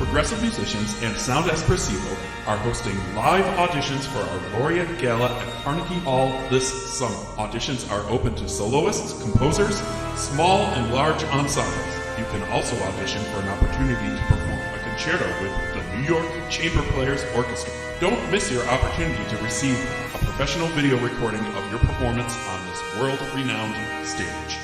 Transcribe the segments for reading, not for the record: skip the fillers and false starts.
progressive musicians and Sound Espressivo are hosting live auditions for our Laureate Gala at Carnegie Hall this summer. Auditions are open to soloists, composers, small and large ensembles. You can also audition for an opportunity to perform a concerto with the New York Chamber Players Orchestra. Don't miss your opportunity to receive a professional video recording of your performance on this world-renowned stage.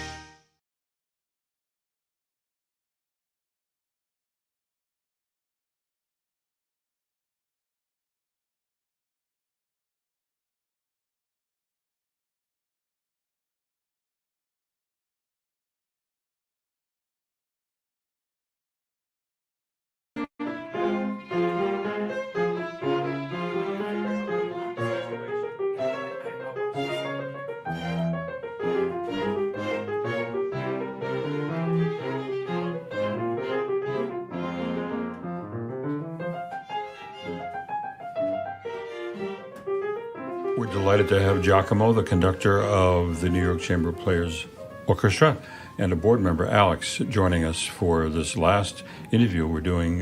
We're delighted to have Giacomo, the conductor of the New York Chamber Players Orchestra, and a board member, Alex, joining us for this last interview we're doing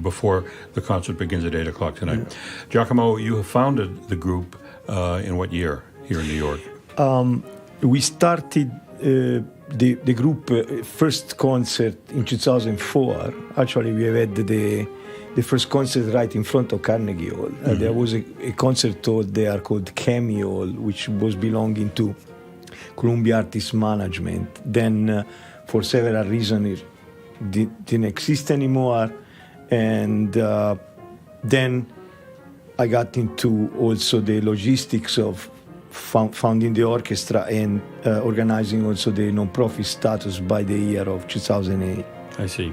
before the concert begins at 8 o'clock tonight. Yeah. Giacomo, you have founded the group in what year here in New York? We started the group first concert in 2004. Actually, we had the first concert right in front of Carnegie Hall. Mm-hmm. There was a concert hall there called Cameo Hall, which was belonging to Columbia Artist Management. Then, for several reasons, it didn't exist anymore. And then I got into also the logistics of founding the orchestra and organizing also the non-profit status by the year of 2008. I see.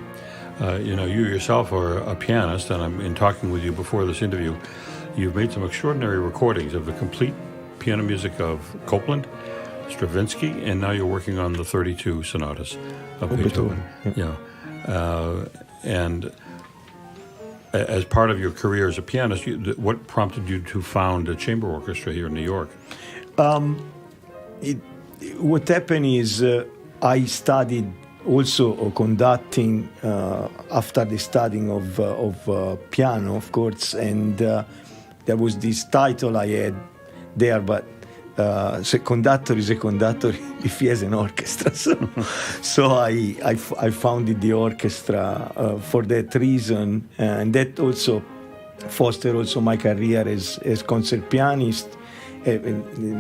You yourself are a pianist, and in talking with you before this interview, you've made some extraordinary recordings of the complete piano music of Copland, Stravinsky, and now you're working on the 32 sonatas of Beethoven. Yeah. And as part of your career as a pianist, what prompted you to found a chamber orchestra here in New York? What happened is I studied also conducting after the studying of piano, of course, and there was this title I had there, but so conductor is a conductor if he has an orchestra. So I founded the orchestra for that reason, and that also fostered also my career as concert pianist.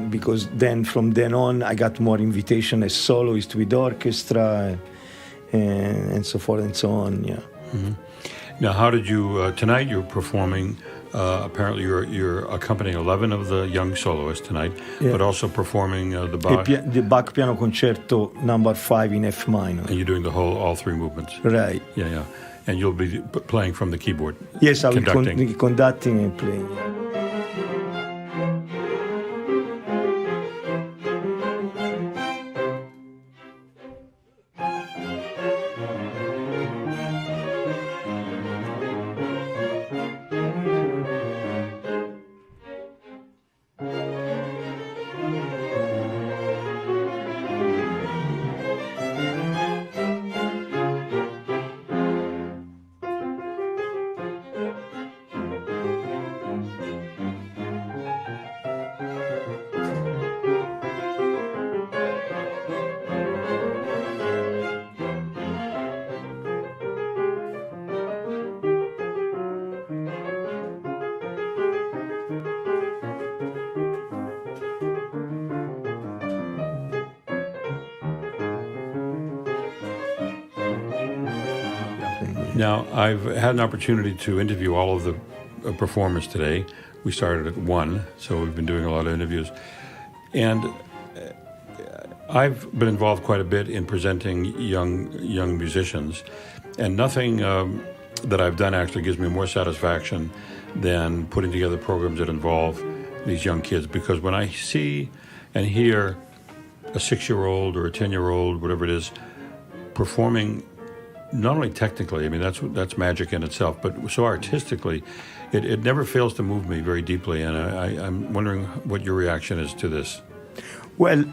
Because then from then on I got more invitation as soloist with orchestra and so forth and so on. Yeah. Mm-hmm. Now, how did you tonight? You're performing. Apparently, you're accompanying 11 of the young soloists tonight, yeah, but also performing the Bach. The Bach Piano Concerto number 5 in F minor. And you're doing all three movements. Right. Yeah. And you'll be playing from the keyboard. Yes, I will be conducting and playing. Now, I've had an opportunity to interview all of the performers today. We started at 1, so we've been doing a lot of interviews. And I've been involved quite a bit in presenting young musicians, and nothing that I've done actually gives me more satisfaction than putting together programs that involve these young kids, because when I see and hear a 6-year-old or a 10-year-old, whatever it is, performing not only technically, I mean, that's magic in itself, but so artistically, it never fails to move me very deeply, and I'm wondering what your reaction is to this. Well,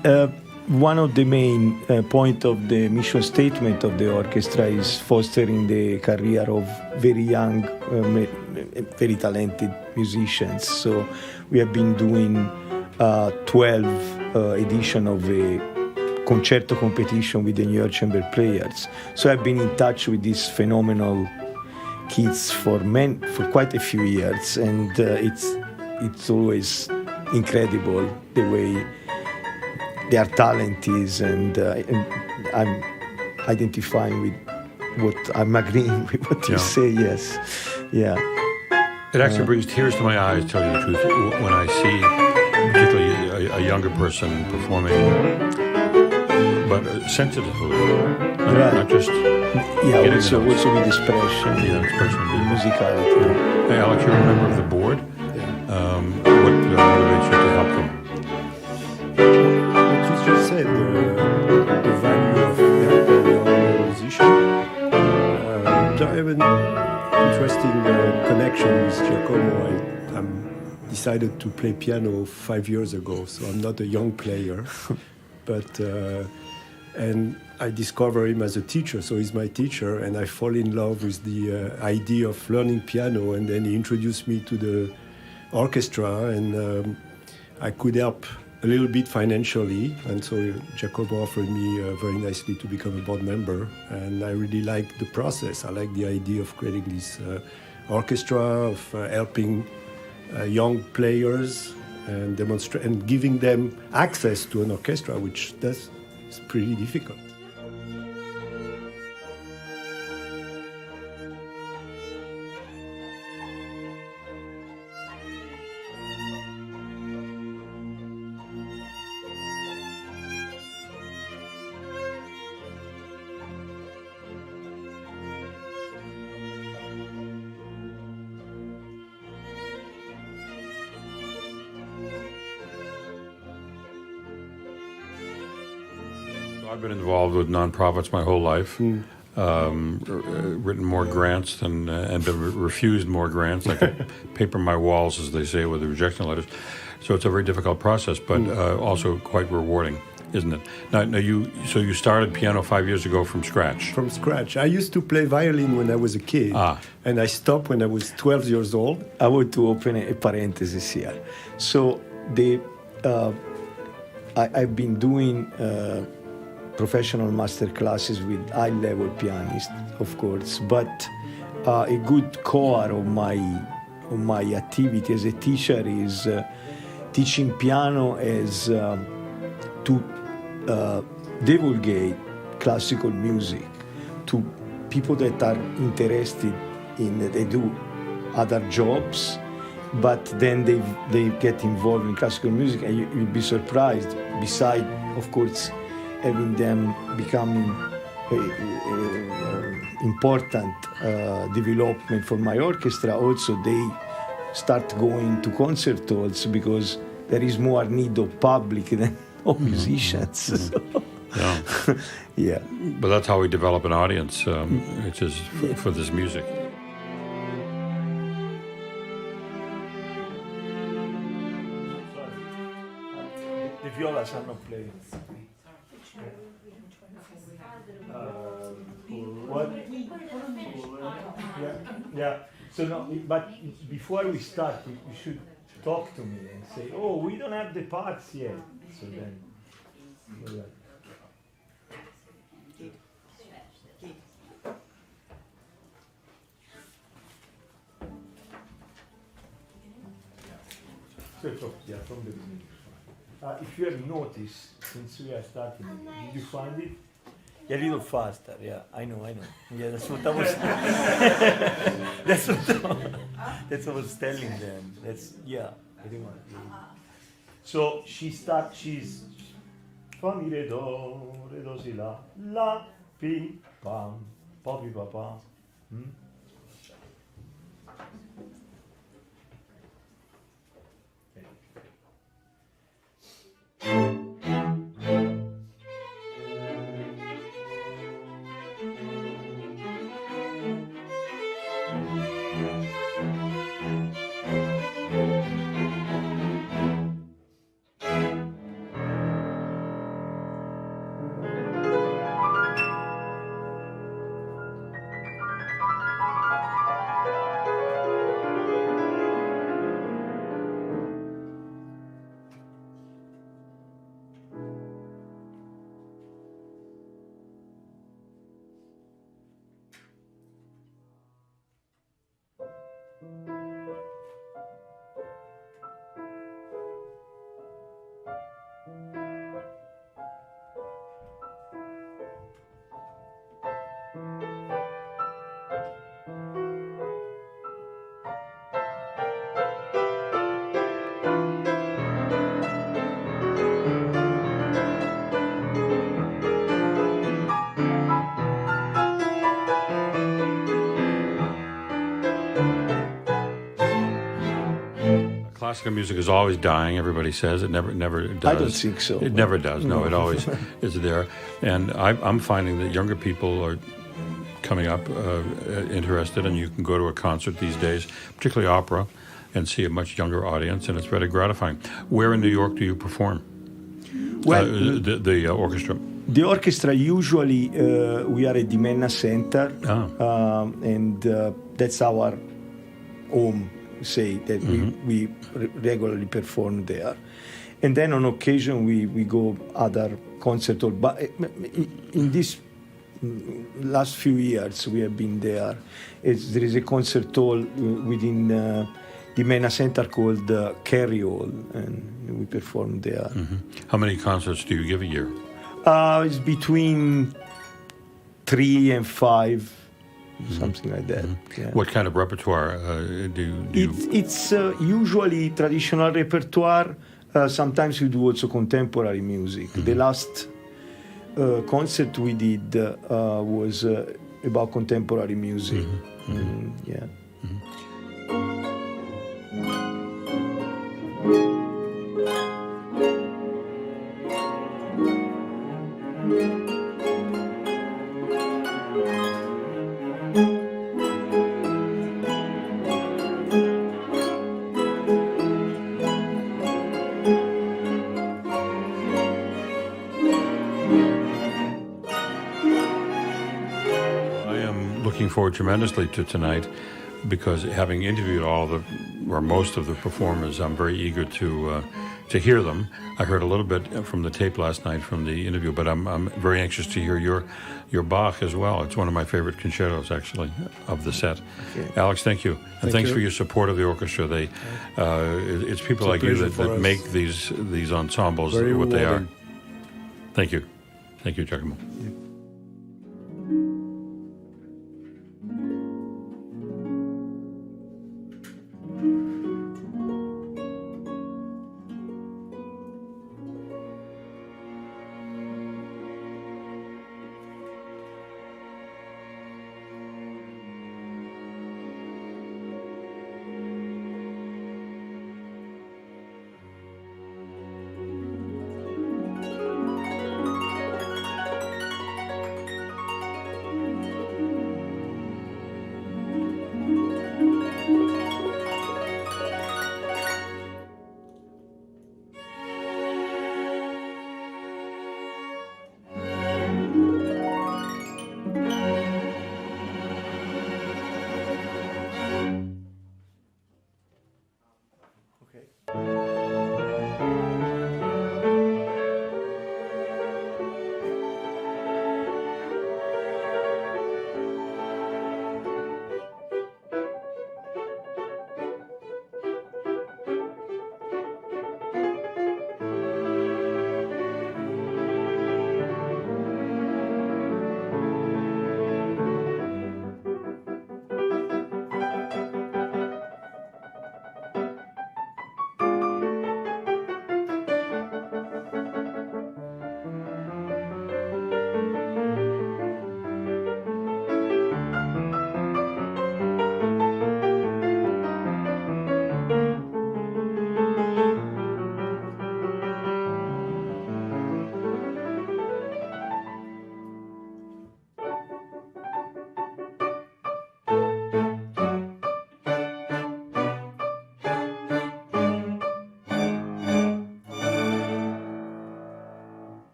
one of the main point of the mission statement of the orchestra is fostering the career of very young, very talented musicians. So we have been doing 12 edition of a concerto competition with the New York Chamber Players. So I've been in touch with these phenomenal kids for quite a few years, and it's always incredible the way their talent is, and I'm identifying with I'm agreeing with what you say. Yes, yeah. It actually brings tears to my eyes, to tell you the truth, when I see particularly a younger person performing, but sensitively, not just also with expression, musicality. Hey, Alex, you're a member of the board. What motivates you to help them? What you just said, the value of helping young musicians. I have an interesting connection with Giacomo. I decided to play piano 5 years ago, so I'm not a young player, but and I discover him as a teacher, so he's my teacher, and I fall in love with the idea of learning piano, and then he introduced me to the orchestra, and I could help a little bit financially, and so Giacomo offered me very nicely to become a board member, and I really like the process. I like the idea of creating this orchestra, of helping young players and demonstrate and giving them access to an orchestra, which is pretty difficult. I've been involved with nonprofits my whole life, written more grants and been refused more grants. I could paper my walls, as they say, with the rejection letters. So it's a very difficult process, but also quite rewarding, isn't it? Now you started piano 5 years ago from scratch. From scratch. I used to play violin when I was a kid, and I stopped when I was 12 years old. I want to open a parenthesis here. So I've been doing professional master classes with high-level pianists, of course, but a good core of my activity as a teacher is teaching piano as to divulgate classical music to people that are interested in, they do other jobs, but then they get involved in classical music, and you'll be surprised, beside, of course, having them becoming important development for my orchestra. Also, they start going to concert halls because there is more need of public than of musicians. Yeah. But that's how we develop an audience, which is for this music. The violas are not playing. What? Yeah. So no, but before we start, you should talk to me and say, "Oh, we don't have the parts yet." So then, yeah, from the beginning. If you have noticed, since we are starting, did you find it? Yeah, a little faster. Yeah, I know. Yeah, that's what I was. That's what I was telling them. I think. So she's fa mi re do si la pi pam pa pi pa pa. Classical music is always dying. Everybody says it never does. I don't think so. It never does. No, it always is there. And I'm finding that younger people are coming up interested, and you can go to a concert these days, particularly opera, and see a much younger audience, and it's very gratifying. Where in New York do you perform? Well, the orchestra. The orchestra usually we are at the Menna Center, and that's our home. Say that we regularly perform there, and then on occasion we go other concert hall. But in this last few years we have been there. There is a concert hall within the Menna Center called Carnegie Hall, and we perform there. How many concerts do you give a year? It's between 3 and 5. Something like that. Yeah. What kind of repertoire do you... It's usually traditional repertoire. Sometimes we do also contemporary music. The last concert we did was about contemporary music. Yeah. Forward tremendously to tonight, because having interviewed most of the performers, I'm very eager to hear them. I heard a little bit from the tape last night from the interview, but I'm very anxious to hear your Bach as well. It's one of my favorite concertos, actually, of the set. Okay. Alex, thank you, and thanks for your support of the orchestra. It's people like you that make these ensembles very what they are. rewarding. Thank you, Giacomo. Yeah.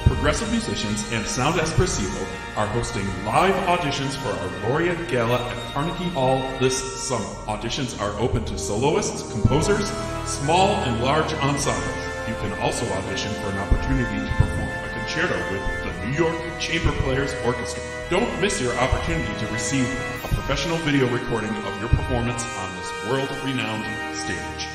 Progressive musicians and Sound Espressivo are hosting live auditions for our Laureate Gala at Carnegie Hall this summer. Auditions are open to soloists, composers, small and large ensembles. You can also audition for an opportunity to perform a concerto with the New York Chamber Players Orchestra. Don't miss your opportunity to receive a professional video recording of your performance on this world-renowned stage.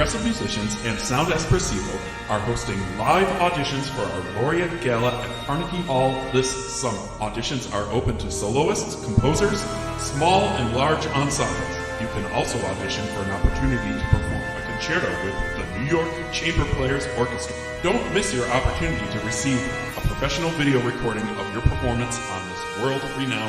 Progressive musicians and Sound Espressivo are hosting live auditions for our Laureate Gala at Carnegie Hall this summer. Auditions are open to soloists, composers, small and large ensembles. You can also audition for an opportunity to perform a concerto with the New York Chamber Players Orchestra. Don't miss your opportunity to receive a professional video recording of your performance on this world-renowned